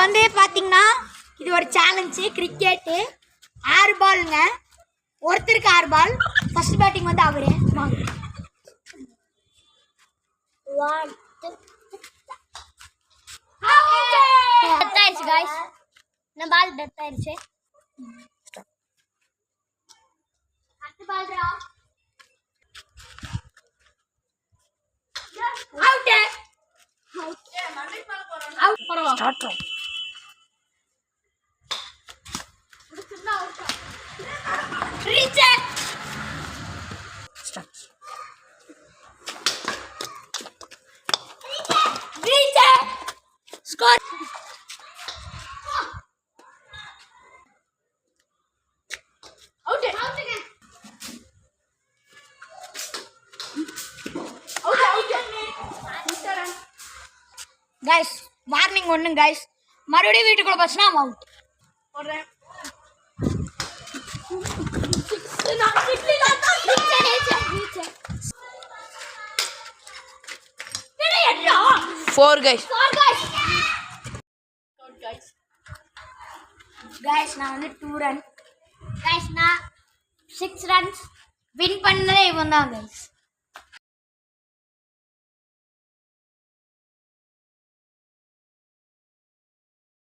வந்து பார்த்தீங்கன்னா இது ஒரு சேலஞ்சு கிரிக்கெட்டு 6 பாலுங்க ஒருத்தருக்கு 6 பால் ஃபர்ஸ்ட் பேட்டிங் வந்து அவரே வாங்க 1 டெத் ஆயிடுச்சு गाइस இந்த பால் டெத் ஆயிடுச்சு அடுத்த பால் ரா அவுட் அவுட் போறோம் start Reach it! Stop. Reach it! Score! Out it! Out again! Out! Guys, warning ஒண்ணு guys. மறுபடியும் வீட்டுக்குள்ள போச்சுனா அவுட். போறேன். Four guys. Guys, நான் வந்து 2 run. Guys, நான் 6 runs win பண்ணதே இவன் தான் guys.